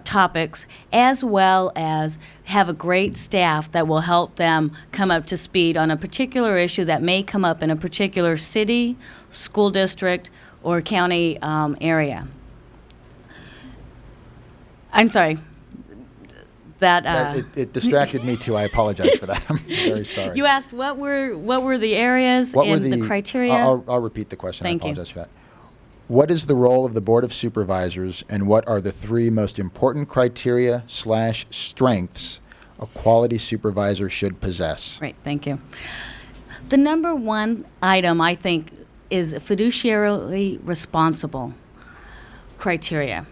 topics, as well as have a great staff that will help them come up to speed on a particular issue that may come up in a particular city, school district, or county area. I'm sorry. It distracted me too. I apologize for that. I'm very sorry. You asked what were the areas and the criteria? I'll repeat the question. Thank I apologize for that. What is the role of the Board of Supervisors, and what are the 3 most important criteria/strengths a quality supervisor should possess? Great, thank you. The number 1 item, I think, is fiduciarily responsible criteria.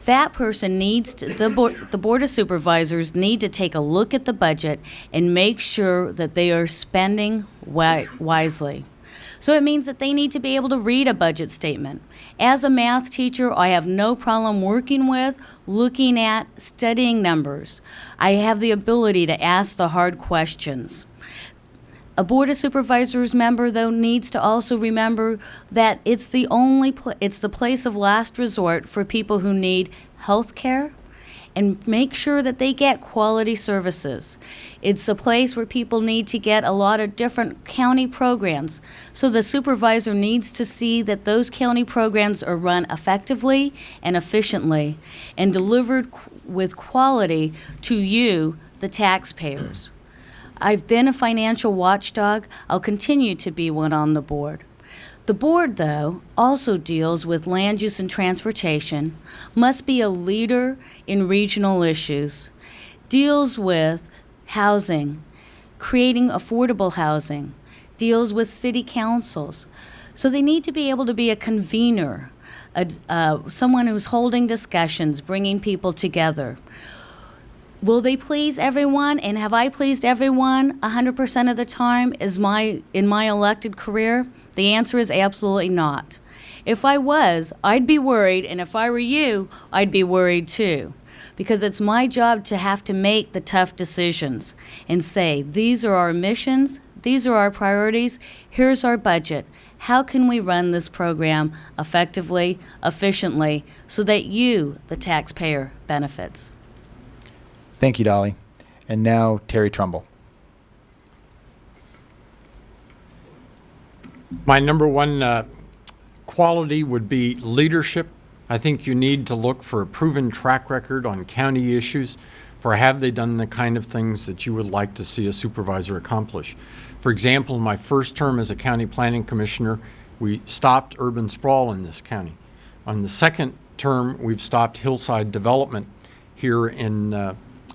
That person needs to, the Board of Supervisors need to take a look at the budget and make sure that they are spending wisely. So it means that they need to be able to read a budget statement. As a math teacher, I have no problem working with, looking at, studying numbers. I have the ability to ask the hard questions. A Board of Supervisors member, though, needs to also remember that it's the place of last resort for people who need health care, and make sure that they get quality services. It's a place where people need to get a lot of different county programs. So the supervisor needs to see that those county programs are run effectively and efficiently and delivered with quality to you, the taxpayers. I've been a financial watchdog. I'll continue to be one on the board. The board, though, also deals with land use and transportation, must be a leader in regional issues, deals with housing, creating affordable housing, deals with city councils. So they need to be able to be a convener, someone who's holding discussions, bringing people together. Will they please everyone, and have I pleased everyone 100% of the time in my elected career? The answer is absolutely not. If I was, I'd be worried, and if I were you, I'd be worried too. Because it's my job to have to make the tough decisions and say, these are our missions, these are our priorities, here's our budget. How can we run this program effectively, efficiently, so that you, the taxpayer, benefits? Thank you, Dolly. And now, Terry Trumbull. My number one quality would be leadership. I think you need to look for a proven track record on county issues, for have they done the kind of things that you would like to see a supervisor accomplish. For example, in my first term as a county planning commissioner, we stopped urban sprawl in this county. On the second term, we've stopped hillside development here in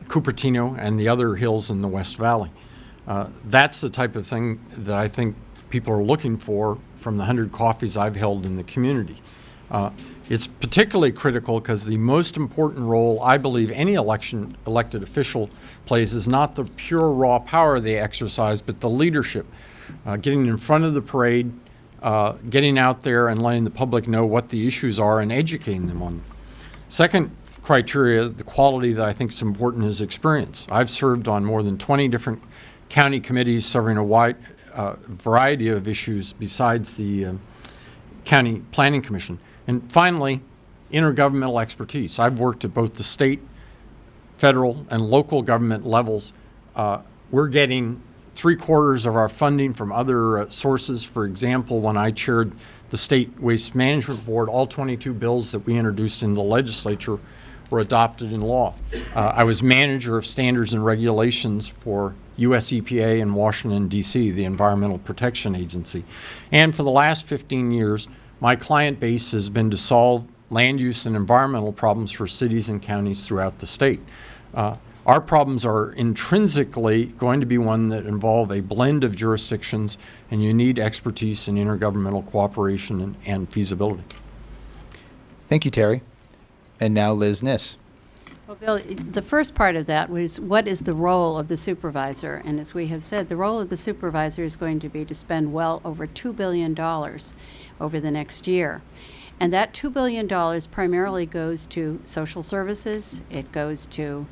Cupertino and the other hills in the West Valley. That's the type of thing that I think people are looking for from the 100 coffees I've held in the community. It's particularly critical because the most important role I believe any elected official plays is not the pure raw power they exercise, but the leadership, getting in front of the parade, getting out there and letting the public know what the issues are and educating them on them. Second criteria, the quality that I think is important, is experience. I've served on more than 20 different county committees serving a wide variety of issues besides the County Planning Commission. And finally, intergovernmental expertise. I've worked at both the state, federal, and local government levels. We're getting 3/4 of our funding from other sources. For example, when I chaired the State Waste Management Board, all 22 bills that we introduced in the legislature were adopted in law. I was manager of standards and regulations for US EPA in Washington, D.C., the Environmental Protection Agency. And for the last 15 years, my client base has been to solve land use and environmental problems for cities and counties throughout the state. Our problems are intrinsically going to be one that involve a blend of jurisdictions, and you need expertise in intergovernmental cooperation and feasibility. Thank you, Terry. And now, Liz Kniss. Well, Bill, the first part of that was, what is the role of the supervisor? And as we have said, the role of the supervisor is going to be to spend well over $2 billion over the next year. And that $2 billion primarily goes to social services. It goes to,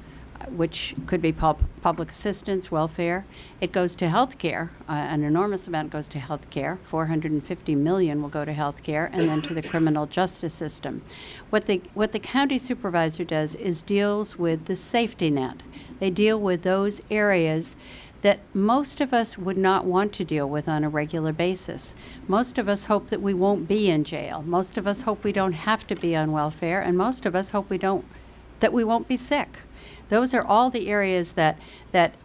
which could be public assistance, welfare. It goes to health care. An enormous amount goes to health care. $450 million will go to health care, and then to the criminal justice system. What the county supervisor does is deals with the safety net. They deal with those areas that most of us would not want to deal with on a regular basis. Most of us hope that we won't be in jail. Most of us hope we don't have to be on welfare, and most of us hope that we won't be sick. Those are all the areas that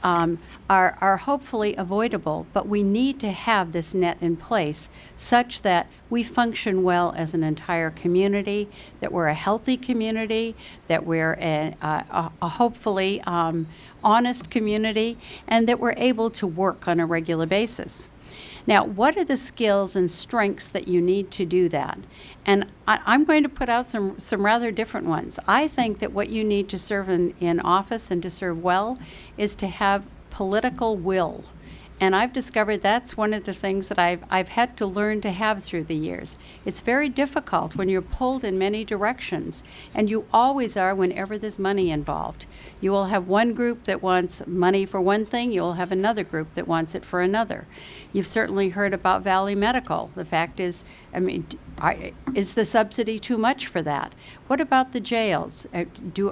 are hopefully avoidable, but we need to have this net in place such that we function well as an entire community, that we're a healthy community, that we're a hopefully honest community, and that we're able to work on a regular basis. Now, what are the skills and strengths that you need to do that? And I'm going to put out some rather different ones. I think that what you need to serve in office and to serve well is to have political will. And I've discovered that's one of the things that I've had to learn to have through the years. It's very difficult when you're pulled in many directions, and you always are whenever there's money involved. You will have one group that wants money for one thing, you'll have another group that wants it for another. You've certainly heard about Valley Medical. The fact is, is the subsidy too much for that? What about the jails?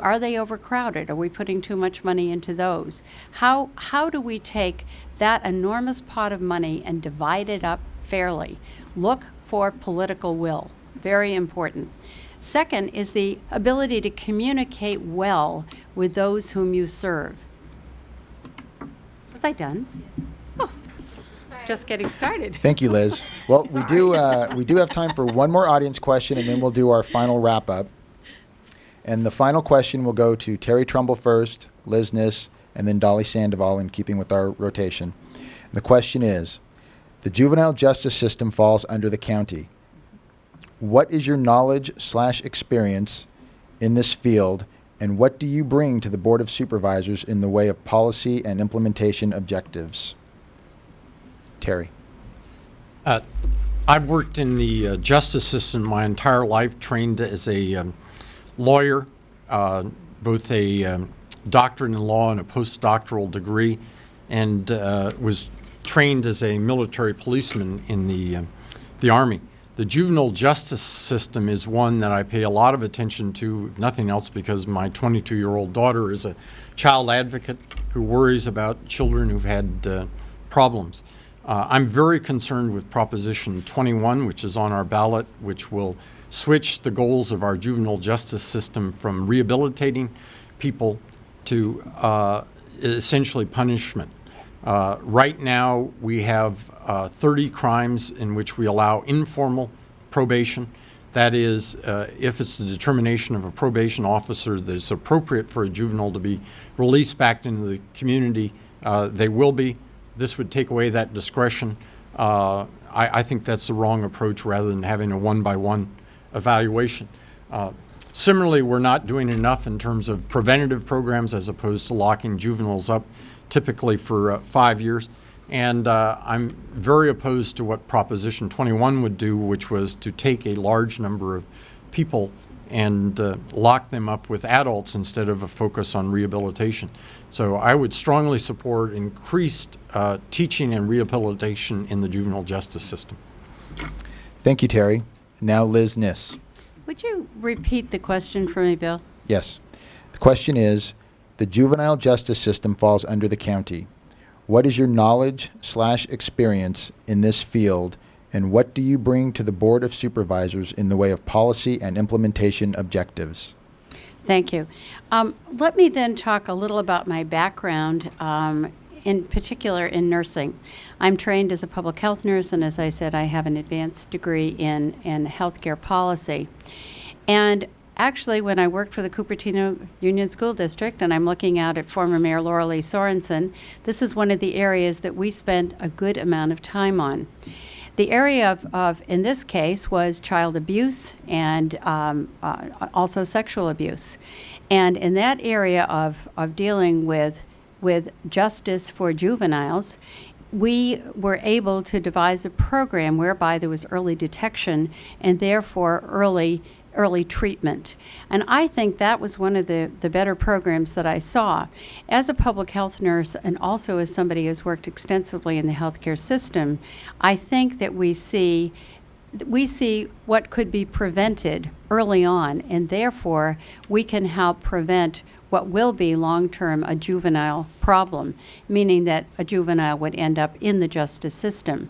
Are they overcrowded? Are we putting too much money into those? How do we take that enormous pot of money and divide it up fairly? Look for political will. Very important. Second is the ability to communicate well with those whom you serve. Was I done? Yes. Oh, it's just getting started. Thank you, Liz. Well, we do have time for one more audience question, and then we'll do our final wrap-up. And the final question will go to Terry Trumbull first, Liz Kniss, and then Dolly Sandoval, in keeping with our rotation. The question is, the juvenile justice system falls under the county. What is your knowledge/experience in this field, and what do you bring to the Board of Supervisors in the way of policy and implementation objectives? Terry. I've worked in the justice system my entire life, trained as a lawyer, both a doctorate in law and a postdoctoral degree, and was trained as a military policeman in the Army. The juvenile justice system is one that I pay a lot of attention to, if nothing else because my 22-year-old daughter is a child advocate who worries about children who've had problems. I'm very concerned with Proposition 21, which is on our ballot, which will switch the goals of our juvenile justice system from rehabilitating people to essentially punishment. Right now, we have 30 crimes in which we allow informal probation. That is, if it's the determination of a probation officer that it's appropriate for a juvenile to be released back into the community, they will be. This would take away that discretion. I think that's the wrong approach rather than having a one-by-one evaluation. Similarly, we're not doing enough in terms of preventative programs as opposed to locking juveniles up typically for 5 years. And I'm very opposed to what Proposition 21 would do, which was to take a large number of people and lock them up with adults instead of a focus on rehabilitation. So I would strongly support increased teaching and rehabilitation in the juvenile justice system. Thank you, Terry. Now Liz Kniss. Would you repeat the question for me, Bill? Yes. The question is, the juvenile justice system falls under the county. What is your knowledge/experience in this field, and what do you bring to the Board of Supervisors in the way of policy and implementation objectives? Thank you. Let me then talk a little about my background, in particular in nursing. I'm trained as a public health nurse, and as I said, I have an advanced degree in healthcare policy. And actually, when I worked for the Cupertino Union School District, and I'm looking out at former Mayor Laura Lee Sorensen, this is one of the areas that we spent a good amount of time on. The area of in this case, was child abuse and also sexual abuse. And in that area of dealing with justice for juveniles, we were able to devise a program whereby there was early detection and therefore early treatment. And I think that was one of the better programs that I saw. As a public health nurse and also as somebody who's worked extensively in the healthcare system, I think that we see what could be prevented early on, and therefore we can help prevent what will be long-term a juvenile problem, meaning that a juvenile would end up in the justice system.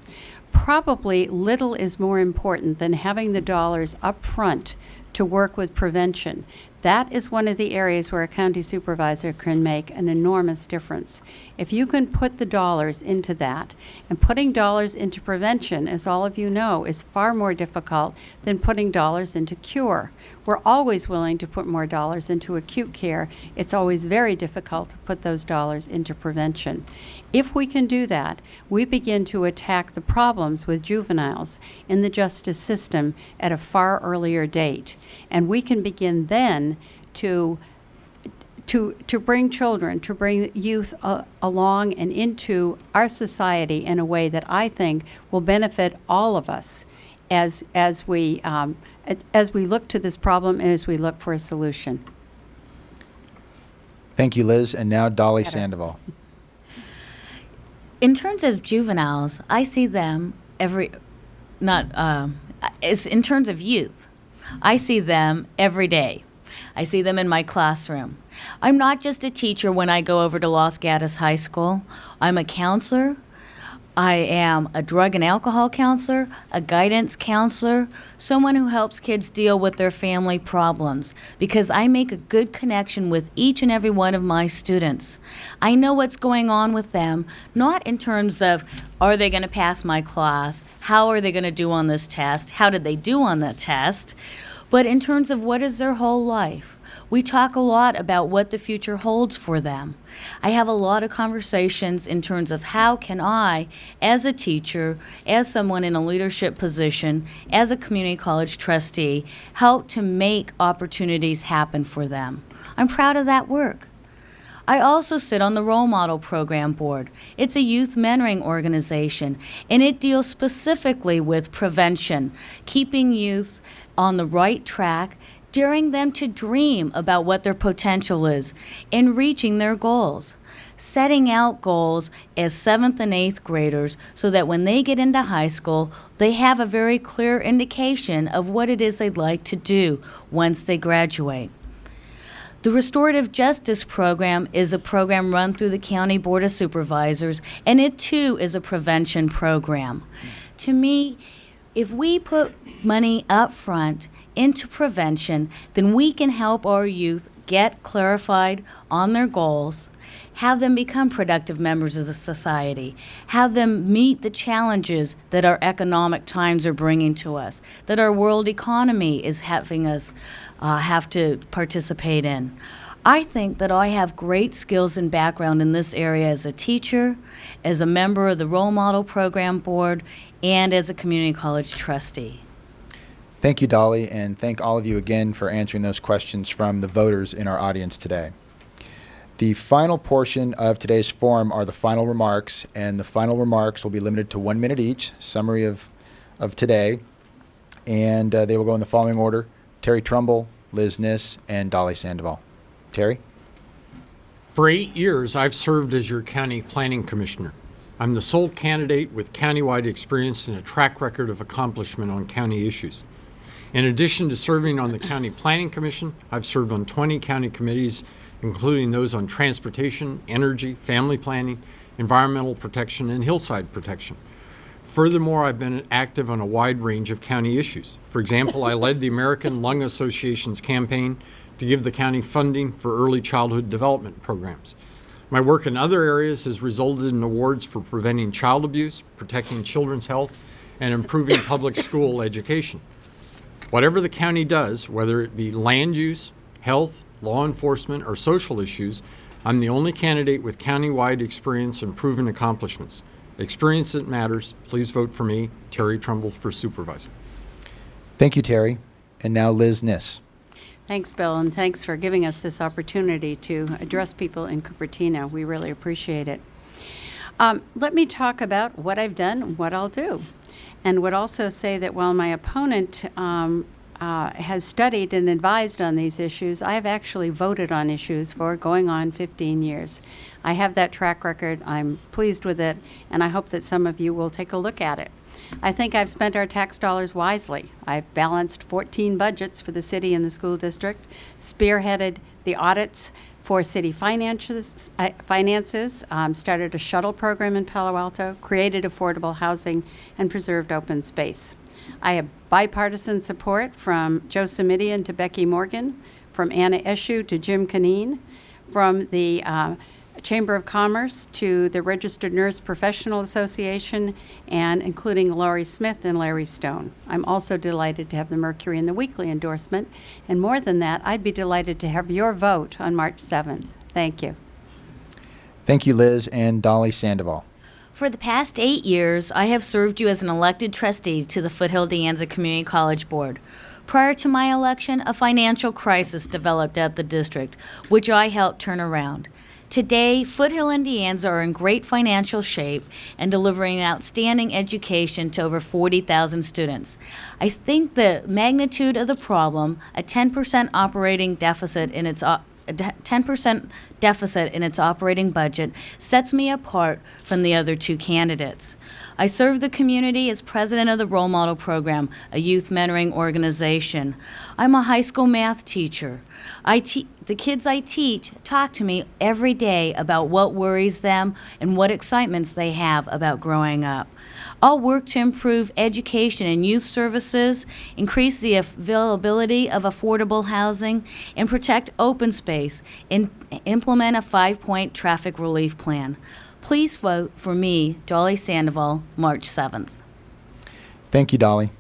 Probably little is more important than having the dollars up front to work with prevention. That is one of the areas where a county supervisor can make an enormous difference. If you can put the dollars into that, and putting dollars into prevention, as all of you know, is far more difficult than putting dollars into cure. We're always willing to put more dollars into acute care. It's always very difficult to put those dollars into prevention. If we can do that, we begin to attack the problems with juveniles in the justice system at a far earlier date. And we can begin then to bring children, to bring youth along and into our society in a way that I think will benefit all of us as we look to this problem and as we look for a solution. Thank you, Liz. And now Dolly Sandoval. In terms of juveniles, I see them in terms of youth, I see them every day. I see them in my classroom. I'm not just a teacher when I go over to Los Gatos High School. I'm a counselor. I am a drug and alcohol counselor, a guidance counselor, someone who helps kids deal with their family problems, because I make a good connection with each and every one of my students. I know what's going on with them, not in terms of, are they going to pass my class? How are they going to do on this test? How did they do on that test? But in terms of what is their whole life. We talk a lot about what the future holds for them. I have a lot of conversations in terms of how can I, as a teacher, as someone in a leadership position, as a community college trustee, help to make opportunities happen for them. I'm proud of that work. I also sit on the Role Model Program Board. It's a youth mentoring organization, and it deals specifically with prevention, keeping youth on the right track, daring them to dream about what their potential is and reaching their goals. Setting out goals as 7th and 8th graders so that when they get into high school, they have a very clear indication of what it is they'd like to do once they graduate. The Restorative Justice Program is a program run through the County Board of Supervisors, and it too is a prevention program. To me, if we put money up front into prevention, then we can help our youth get clarified on their goals, have them become productive members of the society, have them meet the challenges that our economic times are bringing to us, that our world economy is having us have to participate in. I think that I have great skills and background in this area as a teacher, as a member of the Role Model Program Board, and as a community college trustee. Thank you, Dolly, and thank all of you again for answering those questions from the voters in our audience today. The final portion of today's forum are the final remarks, and the final remarks will be limited to 1 minute each, summary of today, and they will go in the following order: Terry Trumbull, Liz Kniss, and Dolly Sandoval. Terry? For 8 years, I've served as your county planning commissioner. I'm the sole candidate with countywide experience and a track record of accomplishment on county issues. In addition to serving on the County Planning Commission, I've served on 20 county committees, including those on transportation, energy, family planning, environmental protection, and hillside protection. Furthermore, I've been active on a wide range of county issues. For example, I led the American Lung Association's campaign to give the county funding for early childhood development programs. My work in other areas has resulted in awards for preventing child abuse, protecting children's health, and improving public school education. Whatever the county does, whether it be land use, health, law enforcement, or social issues, I'm the only candidate with county-wide experience and proven accomplishments. Experience that matters. Please vote for me, Terry Trumbull, for supervisor. Thank you, Terry. And now Liz Kniss. Thanks, Bill, and thanks for giving us this opportunity to address people in Cupertino. We really appreciate it. Let me talk about what I've done and what I'll do. And would also say that while my opponent has studied and advised on these issues, I have actually voted on issues for going on 15 years. I have that track record. I'm pleased with it, and I hope that some of you will take a look at it. I think I've spent our tax dollars wisely. I've balanced 14 budgets for the city and the school district, spearheaded the audits for city finances, started a shuttle program in Palo Alto, created affordable housing, and preserved open space. I have bipartisan support from Joe Simidian to Becky Morgan, from Anna Eshu to Jim Canine, from the Chamber of Commerce to the Registered Nurse Professional Association, and including Laurie Smith and Larry Stone. I'm also delighted to have the Mercury and the Weekly endorsement, and more than that, I'd be delighted to have your vote on March 7th. Thank you. Thank you, Liz, and Dolly Sandoval. For the past 8 years, I have served you as an elected trustee to the Foothill De Anza Community College Board. Prior to my election, a financial crisis developed at the district, which I helped turn around. Today, Foothill and De Anza are in great financial shape and delivering an outstanding education to over 40,000 students. I think the magnitude of the problem, a 10% operating deficit in its 10% deficit in its operating budget, sets me apart from the other two candidates. I serve the community as president of the Role Model Program, a youth mentoring organization. I'm a high school math teacher. The kids I teach talk to me every day about what worries them and what excitements they have about growing up. I'll work to improve education and youth services, increase the availability of affordable housing, and protect open space, and implement a 5-point traffic relief plan. Please vote for me, Dolly Sandoval, March 7th. Thank you, Dolly.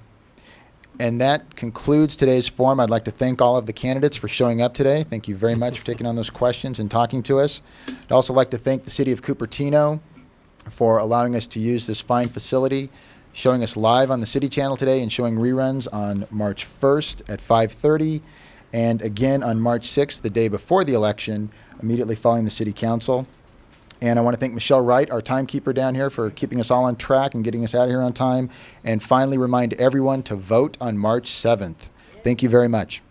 And that concludes today's forum. I'd like to thank all of the candidates for showing up today. Thank you very much for taking on those questions and talking to us. I'd also like to thank the City of Cupertino for allowing us to use this fine facility, showing us live on the City Channel today and showing reruns on March 1st at 5:30 and again on March 6th, the day before the election, immediately following the City Council. And I want to thank Michelle Wright, our timekeeper down here, for keeping us all on track and getting us out of here on time. And finally remind everyone to vote on March 7th. Thank you very much.